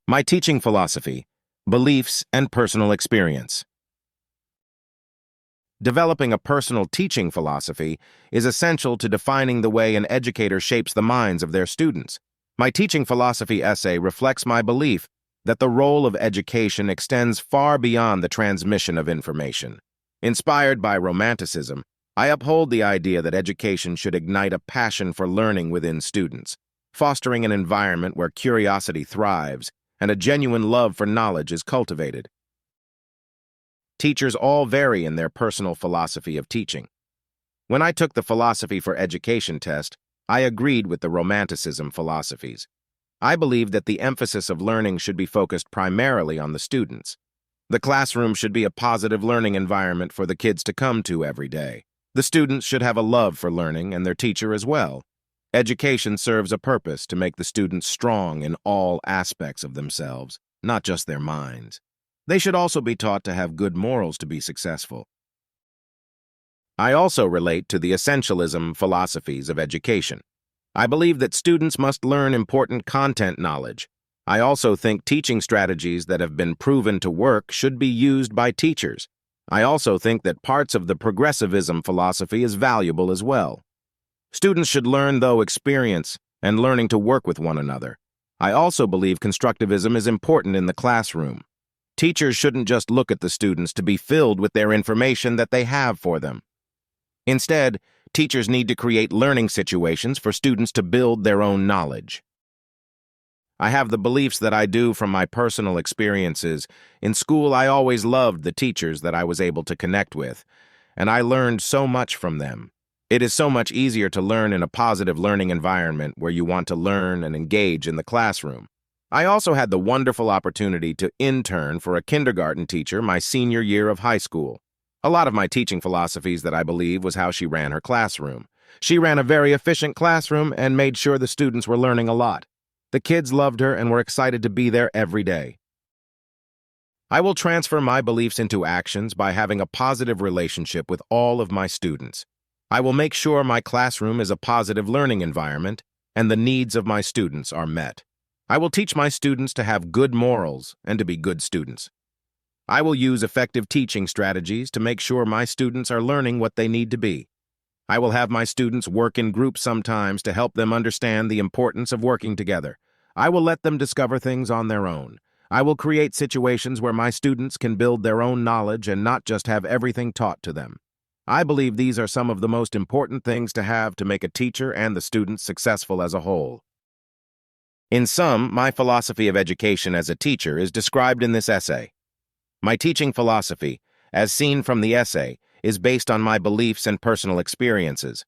My teaching philosophy, beliefs, and personal experience. Developing a personal teaching philosophy is essential to defining the way an educator shapes the minds of their students. My teaching philosophy essay reflects my belief that the role of education extends far beyond the transmission of information. Inspired by Romanticism, I uphold the idea that education should ignite a passion for learning within students, fostering an environment where curiosity thrives and a genuine love for knowledge is cultivated. Teachers all vary in their personal philosophy of teaching. When I took the Philosophy for Education test, I agreed with the Romanticism philosophies. I believed that the emphasis of learning should be focused primarily on the students. The classroom should be a positive learning environment for the kids to come to every day. The students should have a love for learning and their teacher as well. Education serves a purpose to make the students strong in all aspects of themselves, not just their minds. They should also be taught to have good morals to be successful. I also relate to the Essentialism philosophies of education. I believe that students must learn important content knowledge. I also think teaching strategies that have been proven to work should be used by teachers. I also think that parts of the Progressivism philosophy is valuable as well. Students should learn through experience and learning to work with one another. I also believe Constructivism is important in the classroom. Teachers shouldn't just look at the students to be filled with their information that they have for them. Instead, teachers need to create learning situations for students to build their own knowledge. I have the beliefs that I do from my personal experiences. In school, I always loved the teachers that I was able to connect with, and I learned so much from them. It is so much easier to learn in a positive learning environment where you want to learn and engage in the classroom. I also had the wonderful opportunity to intern for a kindergarten teacher my senior year of high school. A lot of my teaching philosophies that I believe was how she ran her classroom. She ran a very efficient classroom and made sure the students were learning a lot. The kids loved her and were excited to be there every day. I will transfer my beliefs into actions by having a positive relationship with all of my students. I will make sure my classroom is a positive learning environment and the needs of my students are met. I will teach my students to have good morals and to be good students. I will use effective teaching strategies to make sure my students are learning what they need to be. I will have my students work in groups sometimes to help them understand the importance of working together. I will let them discover things on their own. I will create situations where my students can build their own knowledge and not just have everything taught to them. I believe these are some of the most important things to have to make a teacher and the students successful as a whole. In sum, my philosophy of education as a teacher is described in this essay. My teaching philosophy, as seen from the essay, is based on my beliefs and personal experiences.